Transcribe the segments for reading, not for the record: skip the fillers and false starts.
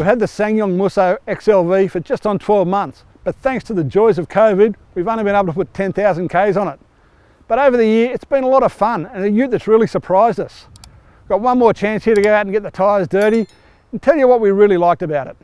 had the SsangYong Musso XLV for just on 12 months, but thanks to the joys of COVID, we've only been able to put 10,000 Ks on it. But over the year, it's been a lot of fun and a ute that's really surprised us. Got one more chance here to go out and get the tyres dirty and tell you what we really liked about it.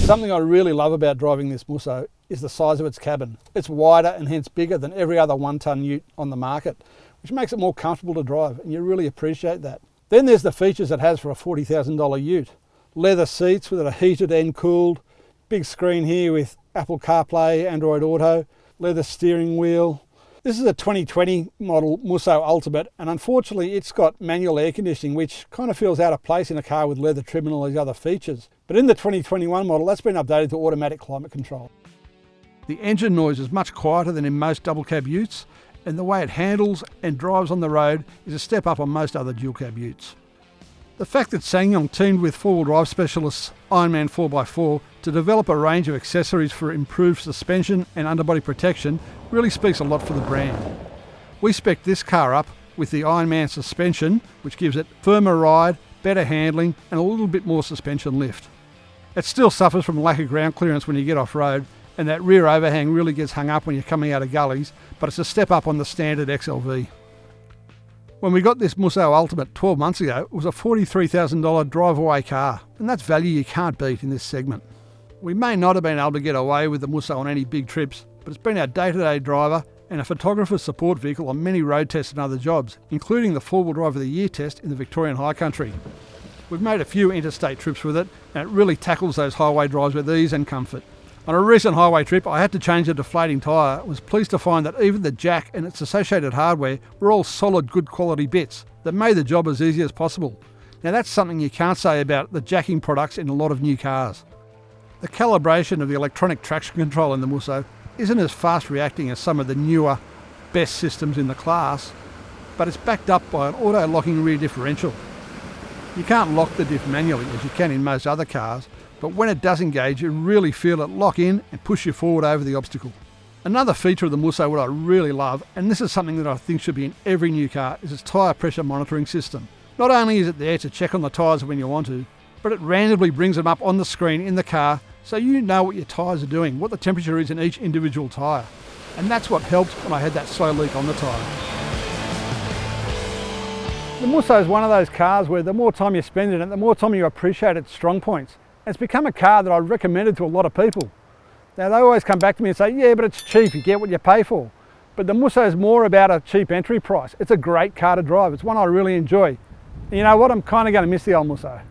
Something I really love about driving this Musso is the size of its cabin. It's wider and hence bigger than every other one-tonne ute on the market, which makes it more comfortable to drive, and you really appreciate that. Then there's the features it has for a $40,000 ute. Leather seats that are heated and cooled, big screen here with Apple CarPlay, Android Auto, leather steering wheel. This is a 2020 model Musso Ultimate, and unfortunately it's got manual air conditioning, which kind of feels out of place in a car with leather trim and all these other features. But in the 2021 model, that's been updated to automatic climate control. The engine noise is much quieter than in most double cab utes, and the way it handles and drives on the road is a step up on most other dual cab utes. The fact that SsangYong teamed with four-wheel drive specialists Ironman 4x4 to develop a range of accessories for improved suspension and underbody protection really speaks a lot for the brand. We spec'd this car up with the Ironman suspension, which gives it firmer ride, better handling and a little bit more suspension lift. It still suffers from lack of ground clearance when you get off-road, and that rear overhang really gets hung up when you're coming out of gullies, but it's a step up on the standard XLV. When we got this Musso Ultimate 12 months ago, it was a $43,000 drive-away car, and that's value you can't beat in this segment. We may not have been able to get away with the Musso on any big trips, but it's been our day-to-day driver and a photographer's support vehicle on many road tests and other jobs, including the 4-wheel drive of the year test in the Victorian High Country. We've made a few interstate trips with it, and it really tackles those highway drives with ease and comfort. On a recent highway trip, I had to change a deflating tyre. I was pleased to find that even the jack and its associated hardware were all solid, good quality bits that made the job as easy as possible. Now that's something you can't say about the jacking products in a lot of new cars. The calibration of the electronic traction control in the Musso isn't as fast reacting as some of the newer, best systems in the class, but it's backed up by an auto-locking rear differential. You can't lock the diff manually as you can in most other cars, but when it does engage, you really feel it lock in and push you forward over the obstacle. Another feature of the Musso what I really love, and this is something that I think should be in every new car, is its tyre pressure monitoring system. Not only is it there to check on the tyres when you want to, but it randomly brings them up on the screen in the car so you know what your tyres are doing, what the temperature is in each individual tyre. And that's what helped when I had that slow leak on the tyre. The Musso is one of those cars where the more time you spend in it, the more time you appreciate its strong points. And it's become a car that I recommended to a lot of people. Now they always come back to me and say, yeah, but it's cheap, you get what you pay for. But the Musso is more about a cheap entry price. It's a great car to drive. It's one I really enjoy. And you know what, I'm kind of going to miss the old Musso.